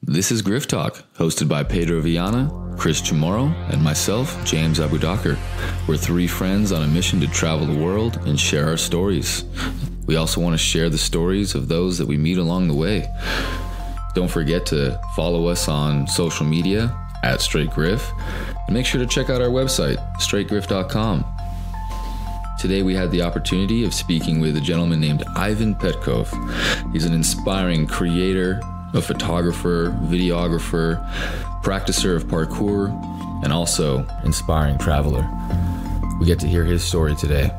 This is Griff Talk, hosted by Pedro Viana, Chris Chamorro, and myself, James Abudakar. We're three friends on a mission to travel the world and share our stories. We also want to share the stories of those that we meet along the way. Don't forget to follow us on social media at Straight Griff, and make sure to check out our website, straightgriff.com. Today we had the opportunity of speaking with a gentleman named Ivan Petkov. He's an inspiring creator, a photographer, videographer, practicer of parkour, and also inspiring traveler. We get to hear his story today.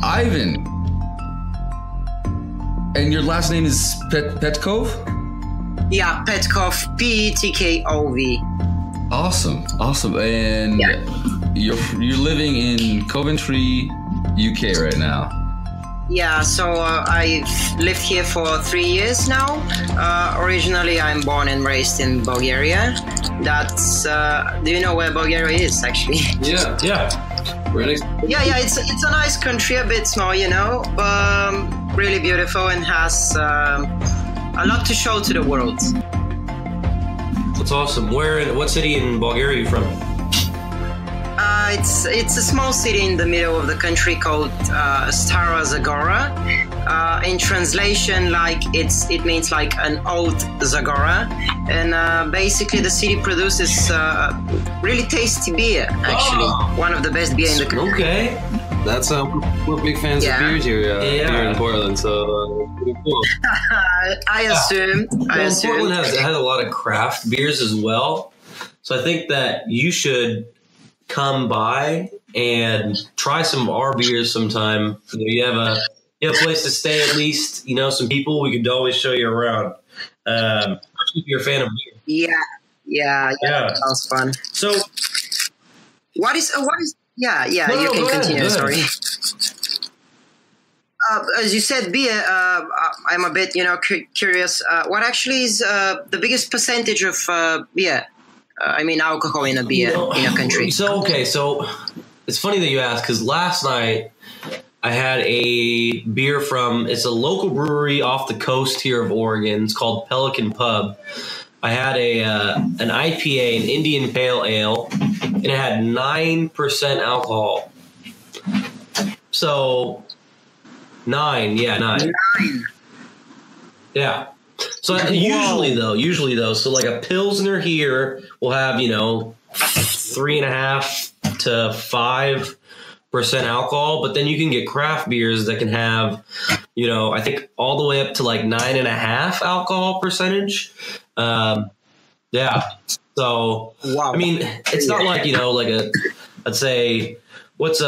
Ivan! And your last name is Petkov? Yeah, Petkov, P-E-T-K-O-V. Awesome. And you're living in Coventry, UK right now. Yeah, so I've lived here for 3 years now. Originally, I'm born and raised in Bulgaria. That's, do you know where Bulgaria is, actually? Yeah. Really? Yeah, it's a nice country, a bit small, really beautiful and has a lot to show to the world. That's awesome. What city in Bulgaria are you from? It's a small city in the middle of the country called Stara Zagora. In translation, it means like an old Zagora, and basically the city produces really tasty beer. Actually, one of the best beer in the country. Okay, that's we're big fans of beers here in Portland. So pretty cool. I assume. Portland has a lot of craft beers as well, so I think that you should come by and try some of our beers sometime. You have a place to stay at least. Some people we could always show you around. If you're a fan of beer. Yeah. That sounds fun. So, what is? Yeah. You can continue. Sorry. As you said, beer. I'm a bit, curious. What actually is the biggest percentage of beer? Alcohol in a beer in a country. So it's funny that you asked, because last night I had a beer it's a local brewery off the coast here of Oregon. It's called Pelican Pub. I had an IPA, an Indian Pale Ale, and it had 9% alcohol. So 9. Yeah. So usually though, so like a Pilsner here will have, 3.5 to 5% alcohol, but then you can get craft beers that can have, I think all the way up to like 9.5 alcohol percentage. So, wow. It's not like, let's say, what's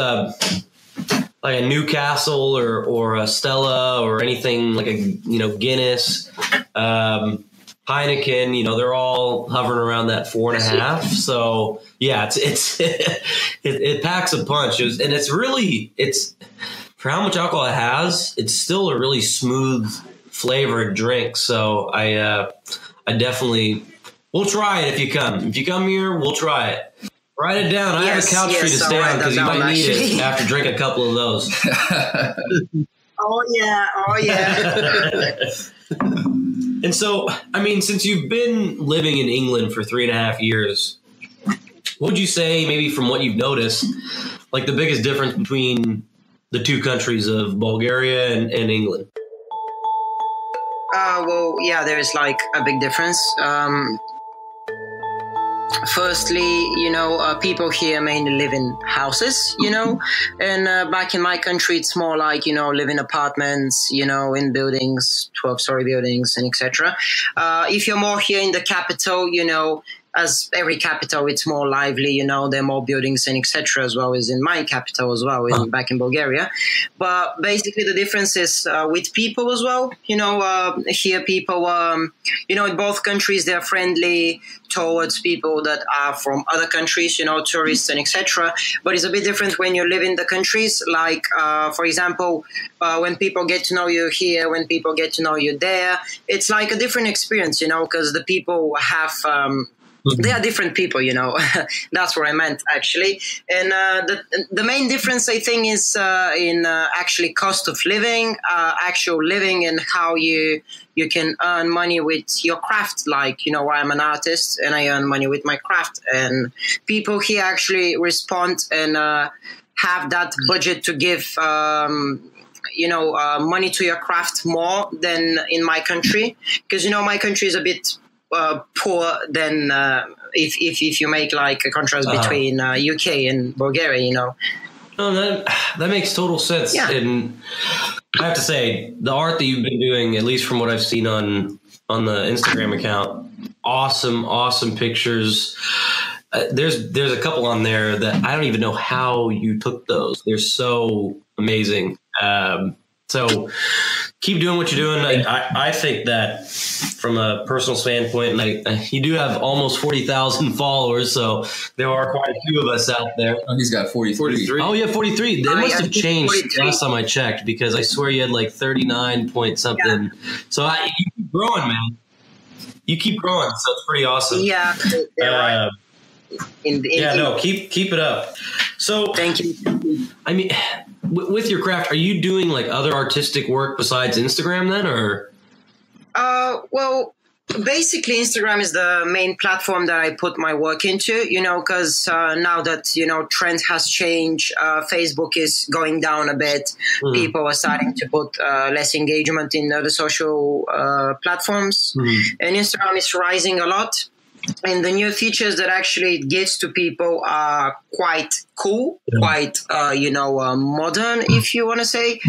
like a Newcastle or a Stella or anything like a, Guinness, Heineken, they're all hovering around that 4.5. So yeah, it packs a punch. And it's for how much alcohol it has, it's still a really smooth flavored drink. So I definitely, we'll try it if you come. If you come here, we'll try it. Write it down. I have a couch for you to stay on because you might need it after drinking a couple of those. Oh yeah. And so, since you've been living in England for 3.5 years, what would you say, maybe from what you've noticed, like the biggest difference between the two countries of Bulgaria and England? There's like a big difference. Firstly, people here mainly live in houses, and back in my country, it's more like, live in apartments, in buildings, 12-story buildings, and etc. If you're more here in the capital, as every capital, it's more lively, there are more buildings and etc. as well as in my capital as well, back in Bulgaria. But basically the difference is with people as well. Here people, in both countries, they're friendly towards people that are from other countries, tourists and etc. But it's a bit different when you live in the countries. Like, for example, when people get to know you here, when people get to know you there, it's like a different experience, because the people have They are different people, you know. That's what I meant, actually. And the main difference, I think, is in actually cost of living, actual living, and how you can earn money with your craft. Like, you know, I'm an artist and I earn money with my craft. And people here actually respond and have that budget to give money to your craft more than in my country, because, you know, my country is a bit poor than if you make like a contrast between UK and Bulgaria, you know. No, that makes total sense. Yeah. And I have to say, the art that you've been doing, at least from what I've seen on the Instagram account, awesome pictures. There's a couple on there that I don't even know how you took those. They're so amazing. So keep doing what you're doing. I think that from a personal standpoint, like, you do have almost 40,000 followers, so there are quite a few of us out there. Oh, he's got 43. Oh, yeah, 43. They must have changed 43. Last time I checked, because I swear you had like 39 point something. Yeah. So you keep growing, man. You keep growing, so it's pretty awesome. Yeah. Keep it up. So thank you. I mean, with your craft, are you doing like other artistic work besides Instagram then, or? Well, basically Instagram is the main platform that I put my work into, you know, because now that, you know, trend has changed, Facebook is going down a bit. Mm-hmm. People are starting to put less engagement in the social platforms, and Instagram is rising a lot. And the new features that actually it gives to people are quite cool, quite, modern, if you want to say.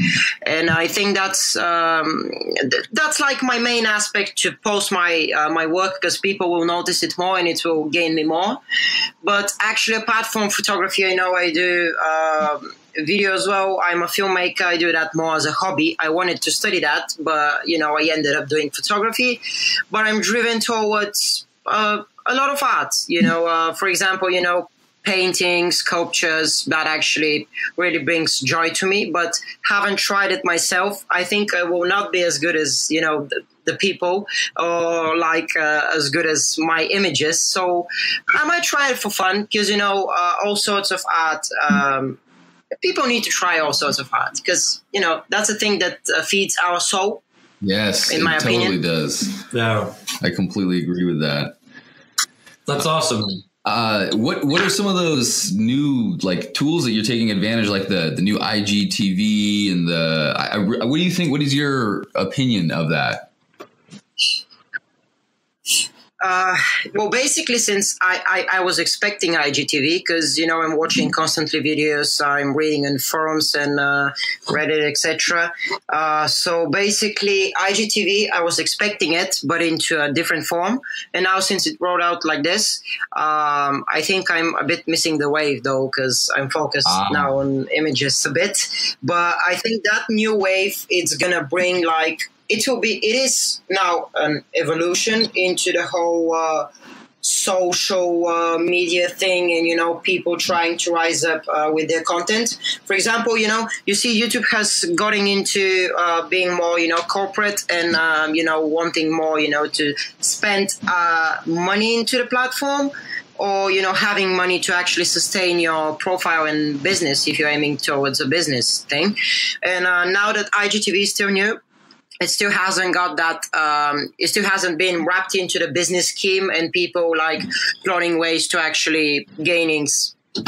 And I think that's like my main aspect to post my work, because people will notice it more and it will gain me more. But actually, apart from photography, I know I do video as well. I'm a filmmaker. I do that more as a hobby. I wanted to study that, but, you know, I ended up doing photography. But I'm driven towards a lot of art, you know, for example, you know, painting, sculptures, that actually really brings joy to me, but haven't tried it myself. I think I will not be as good as, you know, the people, or like as good as my images. So I might try it for fun, because, you know, all sorts of art, people need to try all sorts of art, because, you know, that's a thing that feeds our soul. Yes, in my opinion. Totally does. Yeah, I completely agree with that. That's awesome. What are some of those new like tools that you're taking advantage, like the new IGTV and what do you think? What is your opinion of that? Well, basically, since I was expecting IGTV, because, you know, I'm watching constantly videos, I'm reading in forums and Reddit, etc. So basically, IGTV, I was expecting it, but into a different form. And now, since it rolled out like this, I think I'm a bit missing the wave, though, because I'm focused now on images a bit. But I think that new wave, it's gonna bring like. It is now an evolution into the whole social media thing, and, you know, people trying to rise up with their content. For example, you know, you see YouTube has gotten into being more, you know, corporate and, you know, wanting more, you know, to spend money into the platform, or, you know, having money to actually sustain your profile and business if you're aiming towards a business thing. And now that IGTV is still new, it still hasn't got that, it still hasn't been wrapped into the business scheme, and people like plotting ways to actually gaining,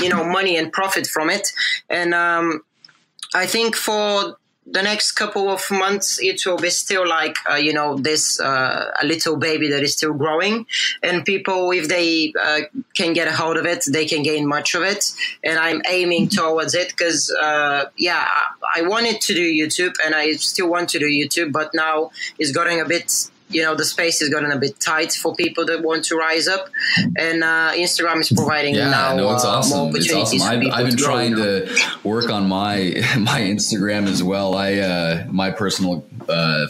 you know, money and profit from it. And I think for the next couple of months, it will be still like, you know, this a little baby that is still growing, and people, if they can get a hold of it, they can gain much of it. And I'm aiming towards it because, I wanted to do YouTube, and I still want to do YouTube, but now it's getting a bit, you know, the space is getting a bit tight for people that want to rise up, and Instagram is providing now it's awesome. more opportunities. It's awesome. I've been trying to work on my Instagram as well. My personal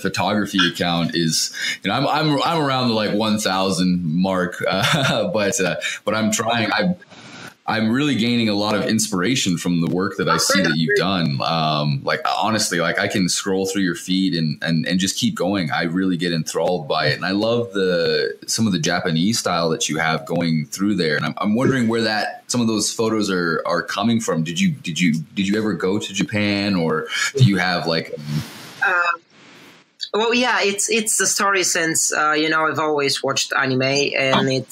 photography account is, you know, I'm around the like 1,000 mark, but I'm trying. I'm really gaining a lot of inspiration from the work that I see that you've done. Like honestly, like I can scroll through your feed and just keep going. I really get enthralled by it, and I love some of the Japanese style that you have going through there. And I'm wondering where some of those photos are coming from. Did you ever go to Japan, or do you have like? Well, yeah, it's the story since, I've always watched anime, and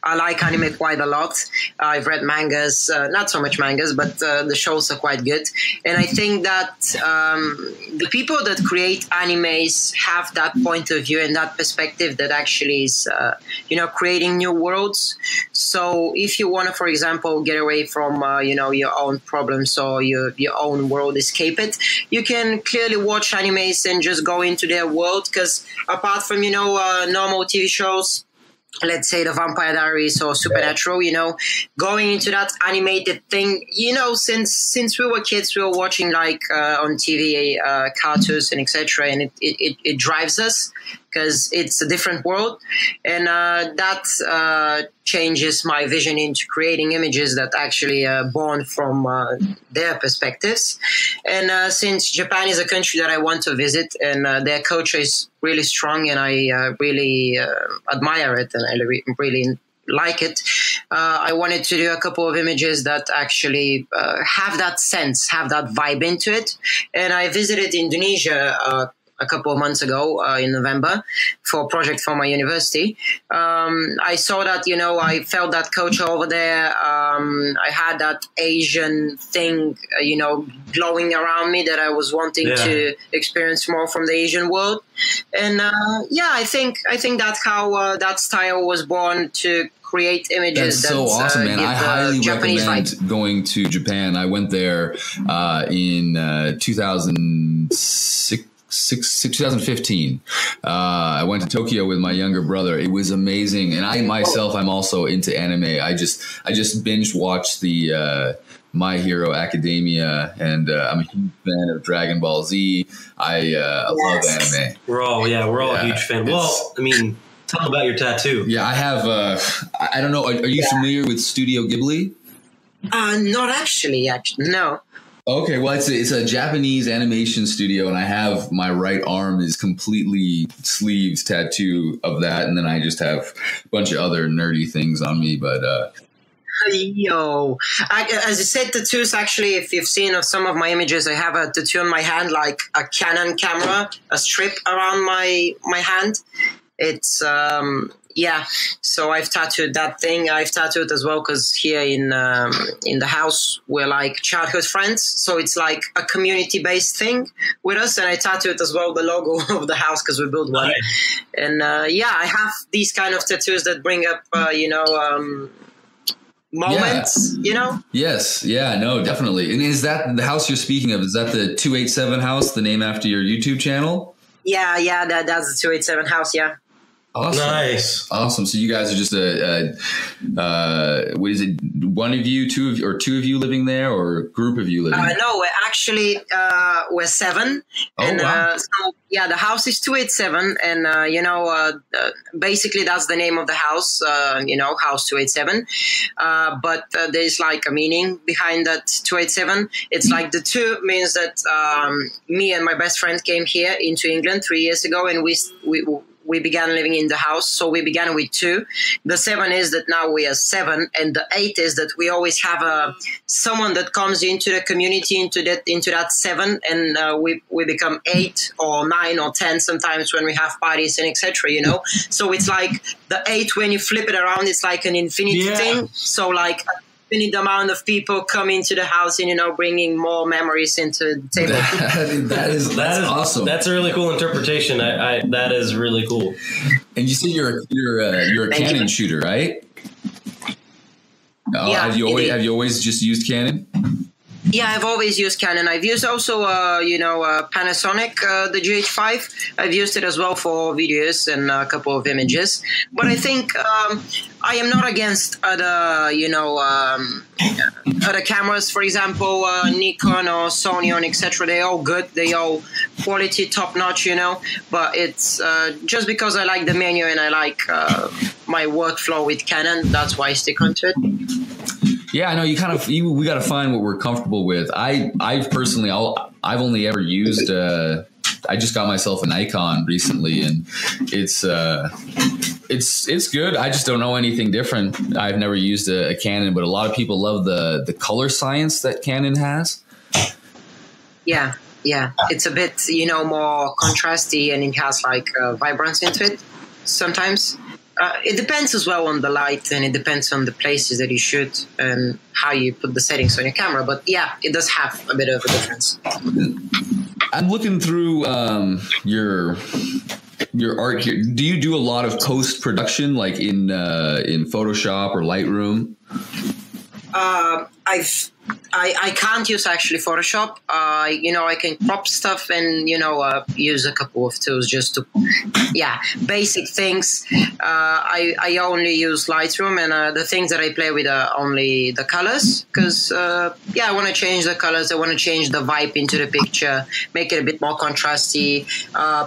I like anime quite a lot. I've read mangas, not so much mangas, but the shows are quite good. And I think that the people that create animes have that point of view and that perspective that actually is, creating new worlds. So if you want to, for example, get away from, your own problems or your own world, escape it, you can clearly watch animes and just go into their world, because apart from normal TV shows, let's say the Vampire Diaries or Supernatural, going into that animated thing, since we were kids, we were watching like on TV cartoons and etc., and it drives us because it's a different world, and that changes my vision into creating images that actually are born from their perspectives. And since Japan is a country that I want to visit, and their culture is really strong, and I really admire it, and I really like it, I wanted to do a couple of images that actually have that sense, have that vibe into it. And I visited Indonesia a couple of months ago in November for a project for my university. I saw that, I felt that culture over there. I had that Asian thing, glowing around me that I was wanting to experience more from the Asian world. And I think that's how that style was born, to create images. That's so awesome, man. I highly recommend going to Japan. I went there in 2015. I went to Tokyo with my younger brother. It was amazing. And I'm also into anime. I just binge watched the My Hero Academia, and I'm a huge fan of Dragon Ball Z. I love anime. We're all a huge fan. Well, I mean, tell about your tattoo. Yeah, I have, I don't know. Are you familiar with Studio Ghibli? Not actually, no. Okay, well, it's a Japanese animation studio, and I have my right arm is completely sleeves tattoo of that, and then I just have a bunch of other nerdy things on me, but as you said, tattoos, actually, if you've seen of some of my images, I have a tattoo on my hand, like a Canon camera, a strip around my hand. It's so I've tattooed that thing. I've tattooed as well because here in the house we're like childhood friends, so it's like a community-based thing with us. And I tattooed as well the logo of the house because we built one. Right. And I have these kind of tattoos that bring up moments. Yes, yeah, no, definitely. And is that the house you're speaking of? Is that the 287 house, the name after your YouTube channel? Yeah, that's the 287 house. Yeah. Awesome. Nice. Awesome. So you guys are just what is it? One of you, two of you living there, or a group of you living there? No, we're actually, we're 7. And, wow. The house is 287. And, basically that's the name of the house, house 287. But there's like a meaning behind that 287. It's like the 2 means that, me and my best friend came here into England 3 years ago, and we began living in the house. So we began with 2. The 7 is that now we are 7. And the 8 is that we always have someone that comes into the community, into that 7. And we become 8 or 9 or 10 sometimes when we have parties and etc. So it's like the 8, when you flip it around, it's like an infinity thing. So like infinite amount of people come into the house and bringing more memories into the table. That's awesome. That's a really cool interpretation. That is really cool. And you say you're a Canon shooter, right? Have you always just used Canon? Yeah, I've always used Canon. I've used also, Panasonic, the GH5. I've used it as well for videos and a couple of images. But I think I am not against other, other cameras. For example, Nikon or Sony or etc. They're all good. They all quality top notch, But it's just because I like the menu and I like my workflow with Canon. That's why I stick onto it. Yeah, I know we got to find what we're comfortable with. I personally, I've only ever used, I just got myself an Icon recently, and it's good. I just don't know anything different. I've never used a Canon, but a lot of people love the color science that Canon has. Yeah, it's a bit, more contrasty, and it has like vibrance into it sometimes. It depends as well on the light, and it depends on the places that you shoot and how you put the settings on your camera. But yeah, it does have a bit of a difference. I'm looking through your art here. Do you do a lot of post production, like in Photoshop or Lightroom? I can't use actually Photoshop. I can crop stuff and, use a couple of tools just to, basic things. I only use Lightroom, and the things that I play with are only the colors because, I want to change the colors. I want to change the vibe into the picture, make it a bit more contrasty,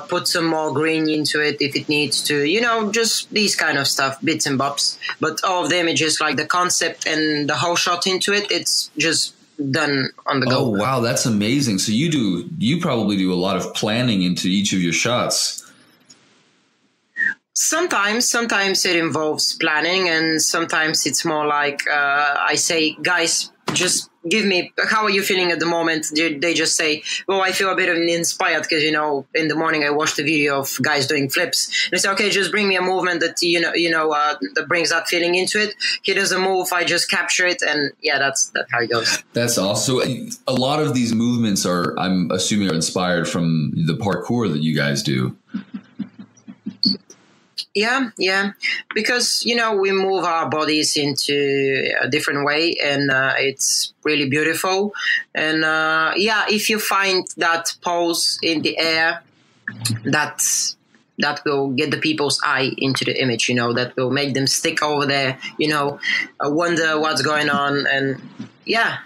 put some more green into it if it needs to, just these kind of stuff, bits and bobs. But all of the images, like the concept and the whole shot into it, it's just done on the go. Oh, wow. That's amazing. So you probably do a lot of planning into each of your shots. Sometimes it involves planning, and sometimes it's more like I say, guys, just give me, how are you feeling at the moment? They just say, well, I feel a bit inspired because, in the morning I watched a video of guys doing flips. And I say, okay, just bring me a movement that, that brings that feeling into it. He does a move, I just capture it. And yeah, that's how it goes. That's awesome. So a lot of these movements I'm assuming, are inspired from the parkour that you guys do. Yeah, because, we move our bodies into a different way, and it's really beautiful. And if you find that pose in the air, that will get the people's eye into the image, that will make them stick over there, wonder what's going on. And yeah,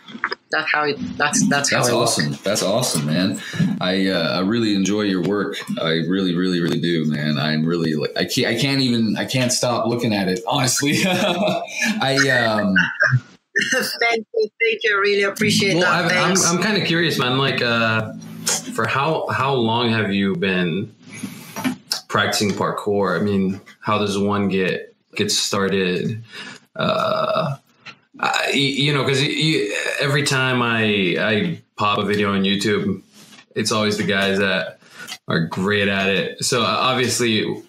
that's how it awesome. works. That's awesome, man. I really enjoy your work. I really, really, really do, man. I'm really I can't stop looking at it, honestly. Thank you. Really appreciate that. I'm kind of curious, man. Like, for how long have you been practicing parkour? I mean, how does one get started? Because every time I pop a video on YouTube, it's always the guys that are great at it. So obviously,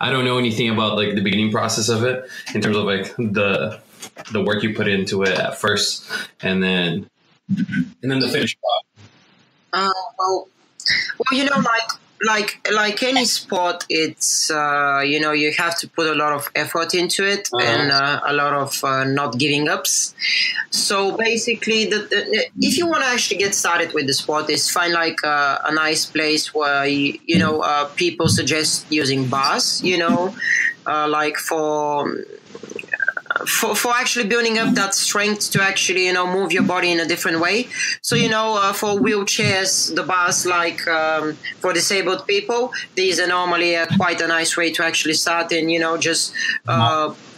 I don't know anything about like the beginning process of it in terms of like the work you put into it at first, and then the finished product. Like any sport, it's you have to put a lot of effort into it, and a lot of not giving ups. So basically, if you want to actually get started with the sport, is find like a nice place where people suggest using bars. Like for actually building up that strength to actually, move your body in a different way. So, for wheelchairs, the bars, like for disabled people, these are normally quite a nice way to actually start in, just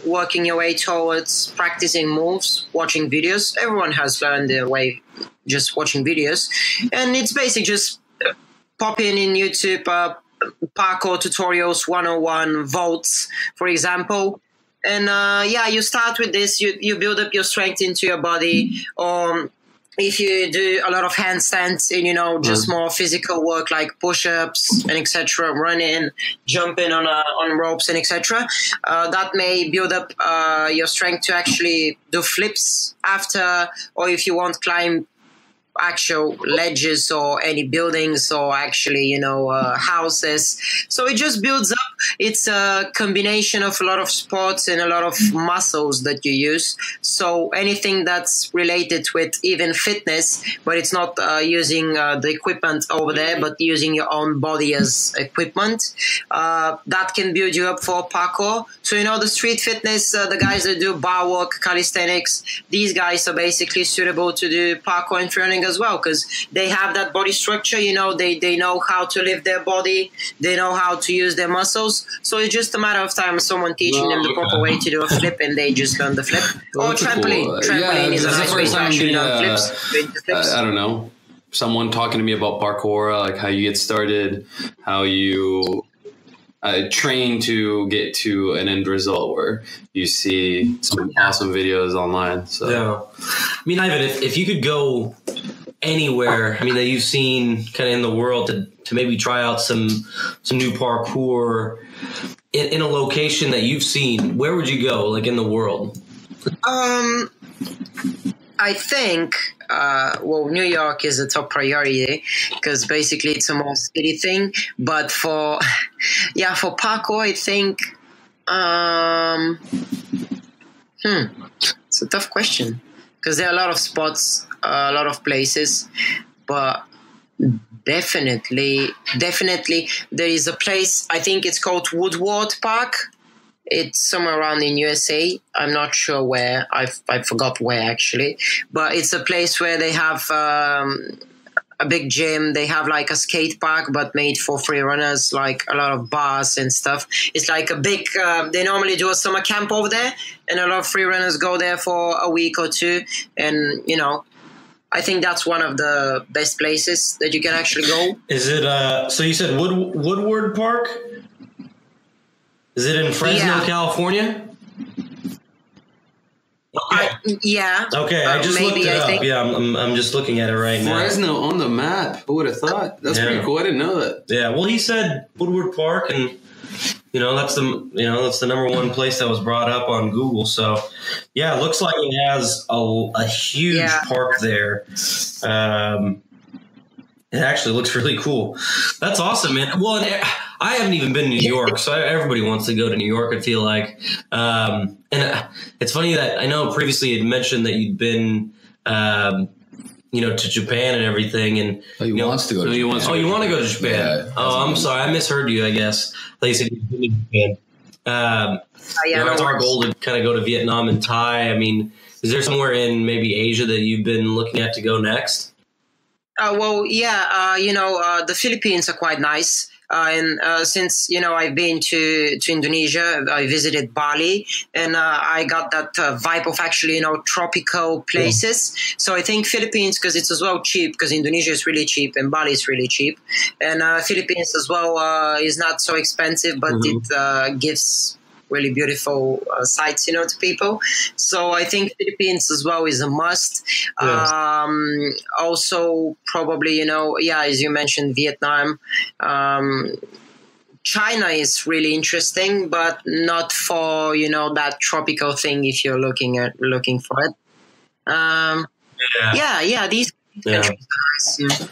working your way towards practicing moves, watching videos. Everyone has learned their way just watching videos. And it's basically just pop in YouTube, parkour tutorials 101, vaults, for example. And you start with this, you build up your strength into your body. If you do a lot of handstands and, just more physical work like push-ups and etc., running, jumping on ropes and etc., that may build up your strength to actually do flips after, or if you want, climb actual ledges or any buildings or actually, houses. So it just builds up. It's a combination of a lot of sports and a lot of muscles that you use. So anything that's related with even fitness, but it's not using the equipment over there, but using your own body as equipment, that can build you up for parkour. So, the street fitness, the guys that do bar work, calisthenics, these guys are basically suitable to do parkour and running as well, because they have that body structure. They know how to lift their body, they know how to use their muscles. So it's just a matter of time, someone teaching them the proper way to do a flip, and they just learn the flip. Or trampoline. Trampoline is a nice way to actually learn flips. I don't know. Someone talking to me about parkour, like how you get started, how you train to get to an end result where you see some awesome videos online. So yeah, I mean, Ivan, if you could go anywhere, I mean, that you've seen kind of in the world to maybe try out some new parkour in a location that you've seen, where would you go, like in the world? I think, New York is a top priority because basically it's a more city thing. But for parkour, I think, it's a tough question because there are a lot of spots, a lot of places, but definitely there is a place, I think it's called Woodward Park. It's somewhere around in USA. I'm not sure where. I forgot where actually. But it's a place where they have a big gym. They have like a skate park, but made for free runners, like a lot of bars and stuff. It's like a big, they normally do a summer camp over there, and a lot of free runners go there for a week or two. And, I think that's one of the best places that you can actually go. Is it, so you said Woodward Park? Is it in Fresno, California? Yeah. Okay, I just looked it up. Think. Yeah, I'm just looking at it right now. Fresno on the map. Who would have thought? That's pretty cool. I didn't know that. Yeah. Well, he said Woodward Park, and that's the number one place that was brought up on Google. So, yeah, it looks like it has a huge park there. It actually looks really cool. That's awesome, man. Well, I haven't even been to New York, so everybody wants to go to New York, I feel like. And it's funny that I know previously you'd mentioned that you'd been, to Japan and everything. And he wants to go to Japan. You want to go to Japan? Yeah, I'm sorry. I misheard you, I guess. I thought you said you'd been to Japan. It's our goal to kind of go to Vietnam and Thai. I mean, is there somewhere in maybe Asia that you've been looking at to go next? The Philippines are quite nice. And since, I've been to Indonesia, I visited Bali, and I got that vibe of actually, tropical places. Yeah. So I think Philippines, because it's as well cheap, because Indonesia is really cheap and Bali is really cheap. And Philippines as well is not so expensive, but it gives really beautiful sights, to people. So I think Philippines as well is a must. Yes. Also, probably, as you mentioned, Vietnam. China is really interesting, but not for, that tropical thing if you're looking for it. These countries are nice. Yeah.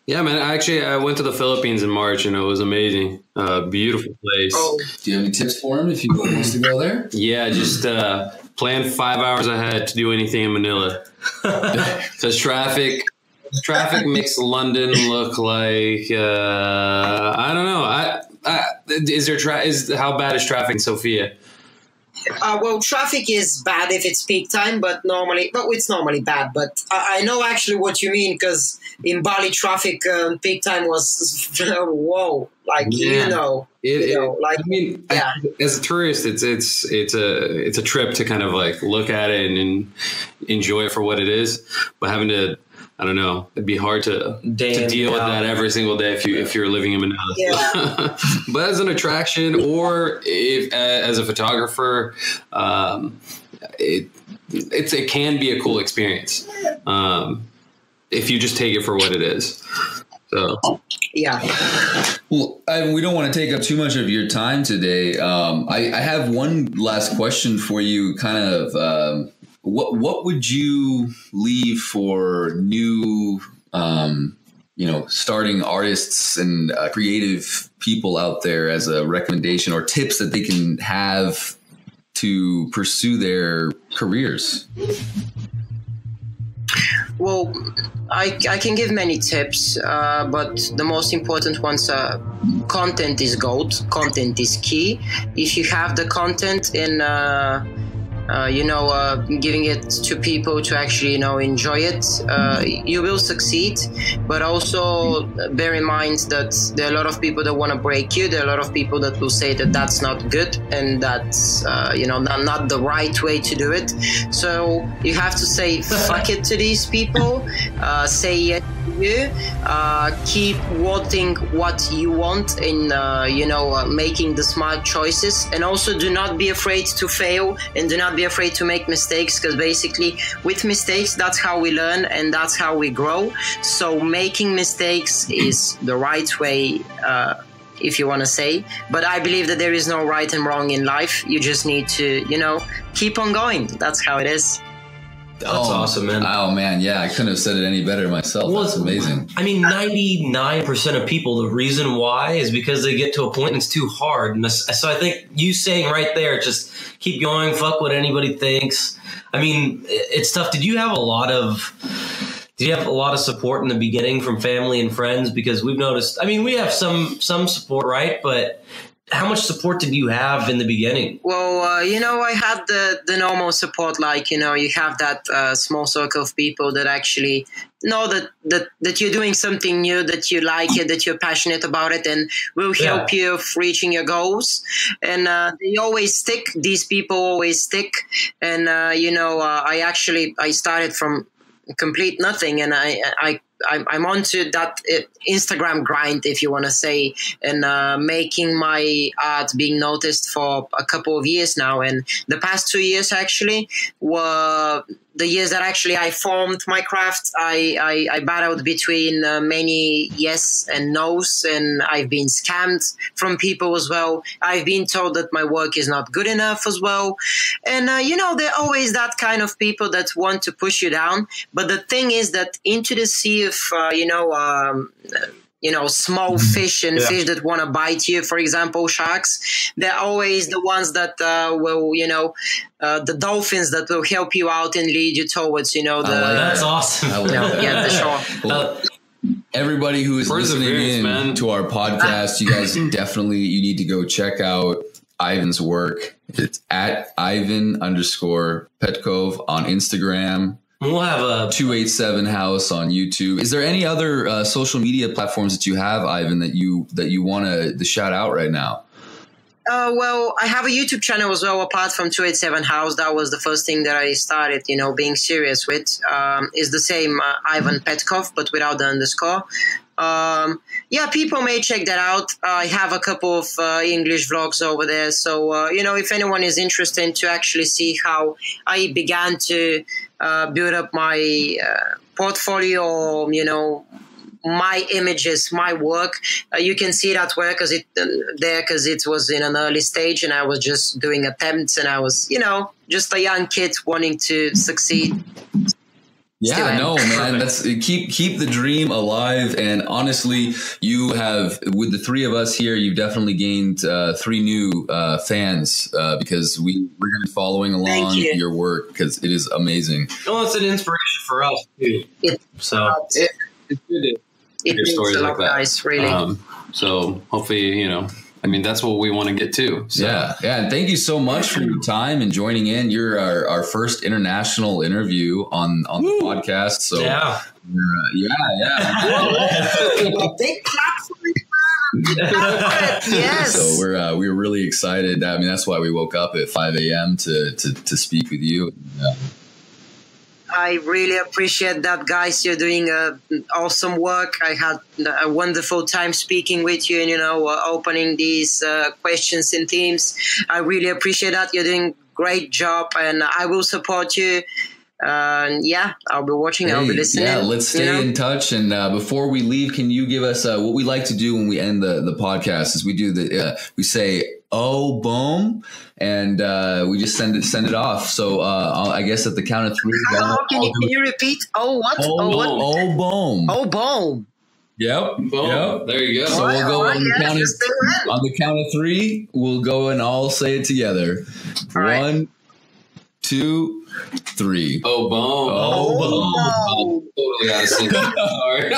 Yeah, man. I went to the Philippines in March, and it was amazing. Beautiful place. Oh. Do you have any tips for him if he wants to go there? Yeah, just plan 5 hours ahead to do anything in Manila. Because traffic makes London look like I don't know. How bad is traffic in Sofia? Traffic is bad if it's peak time, but it's normally bad. But I know actually what you mean, because in Bali, traffic peak time was whoa, like as a tourist, it's a trip to kind of like look at it and enjoy it for what it is. But having to, I don't know, it'd be hard to deal with that every single day if you're living in Manila. Yeah. But as an attraction, or if as a photographer, it can be a cool experience if you just take it for what it is. So yeah. Well, we don't want to take up too much of your time today. I have one last question for you. Kind of. What would you leave for new, starting artists and creative people out there as a recommendation or tips that they can have to pursue their careers? Well, I can give many tips, but the most important ones are content is gold. Content is key. If you have the content giving it to people to actually, enjoy it, you will succeed. But also bear in mind that there are a lot of people that want to break you. There are a lot of people that will say that that's not good and that's, not the right way to do it. So you have to say fuck it to these people, say yes to you, keep wanting what you want in, making the smart choices. And also do not be afraid to fail and do not be afraid to make mistakes, because basically with mistakes, that's how we learn and that's how we grow. So making mistakes is the right way, if you want to say. But I believe that there is no right and wrong in life. You just need to, keep on going. That's how it is. That's awesome, man. Oh, man. Yeah, I couldn't have said it any better myself. Well, that's amazing. I mean, 99% of people, the reason why is because they get to a point and it's too hard. And so I think you saying right there, just keep going, fuck what anybody thinks. I mean, it's tough. Did you have a lot of support in the beginning from family and friends? Because we've noticed, I mean, we have some support, right? But how much support did you have in the beginning? Well, I had the normal support, like, you have that small circle of people that actually know that you're doing something new, that you like it, that you're passionate about it, and will help you of reaching your goals. And they always stick. These people always stick. And, I started from complete nothing, and I'm onto that Instagram grind, if you want to say, and making my art being noticed for a couple of years now. And the past 2 years actually were the years that actually I formed my craft. I battled between many yes and no's, and I've been scammed from people as well. I've been told that my work is not good enough as well. And, there are always that kind of people that want to push you down. But the thing is that into the sea of, small fish and fish that want to bite you, for example, sharks, they're always the ones that will, the dolphins that will help you out and lead you towards, that's awesome. The shore. Well, everybody who is listening in to our podcast, you guys definitely, you need to go check out Ivan's work. It's at Ivan_Petkov on Instagram. We'll have a 287 House on YouTube. Is there any other social media platforms that you have, Ivan, that you want to shout out right now? Well, I have a YouTube channel as well, apart from 287 House. That was the first thing that I started, being serious with. Is the same Ivan Petkov, but without the underscore. People may check that out. I have a couple of English vlogs over there. So, if anyone is interested to actually see how I began to build up my portfolio, my images, my work, you can see that work because it was in an early stage and I was just doing attempts and I was, just a young kid wanting to succeed. Yeah, no, man, that's keep the dream alive. And honestly, you have, with the three of us here, you've definitely gained 3 new fans because we're going to be following along your work because it is amazing. Well, it's an inspiration for us too. It's good to hear stories like that. Nice, really. So hopefully, that's what we want to get to. So. Yeah. And thank you so much for your time and joining in. You're our first international interview on the podcast. So yeah. Big clap for it. Yes. So we're really excited. I mean, that's why we woke up at 5 a.m. to speak with you. I really appreciate that, guys. You're doing awesome work. I had a wonderful time speaking with you and, opening these questions and themes. I really appreciate that. You're doing a great job and I will support you. I'll be watching. I'll be listening. Yeah, let's stay in touch. And before we leave, can you give us what we like to do when we end the podcast is we do we say, oh, boom. And we just send it off. So I guess at the count of 3. Can you repeat? Oh, what? Oh, boom. Oh, boom. Yep. Boom. Yep. There you go. So we'll go on the count of 3. We'll go and all say it together. All 1, 2, 3. Oh, boom. Oh, boom. Totally out of sync. All right.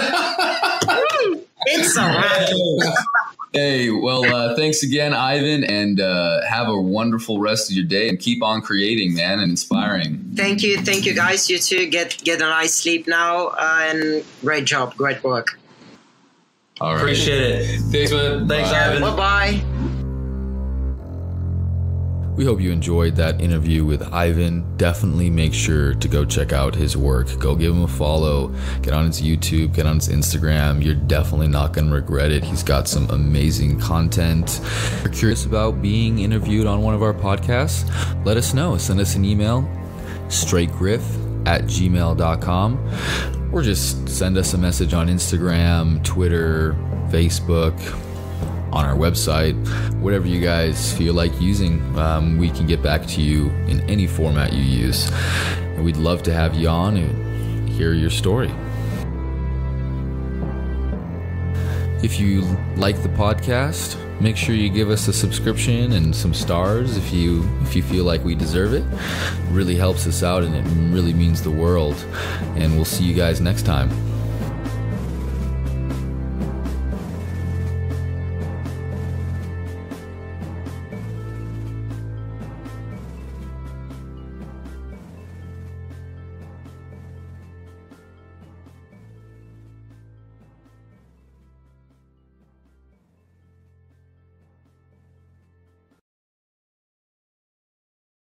It's a wrap. Hey, well, thanks again, Ivan, and have a wonderful rest of your day, and keep on creating, man, and inspiring. Thank you, guys. You too. Get a nice sleep now, and great job, great work. All right. Appreciate it. Thanks, man. Thanks, Ivan. Bye-bye. We hope you enjoyed that interview with Ivan. Definitely make sure to go check out his work. Go give him a follow. Get on his YouTube. Get on his Instagram. You're definitely not going to regret it. He's got some amazing content. If you're curious about being interviewed on one of our podcasts, let us know. Send us an email, straightgriff@gmail.com, or just send us a message on Instagram, Twitter, Facebook, on our website, whatever you guys feel like using. We can get back to you in any format you use. And we'd love to have you on and hear your story. If you like the podcast, make sure you give us a subscription and some stars if you feel like we deserve it. It really helps us out, and it really means the world. And we'll see you guys next time.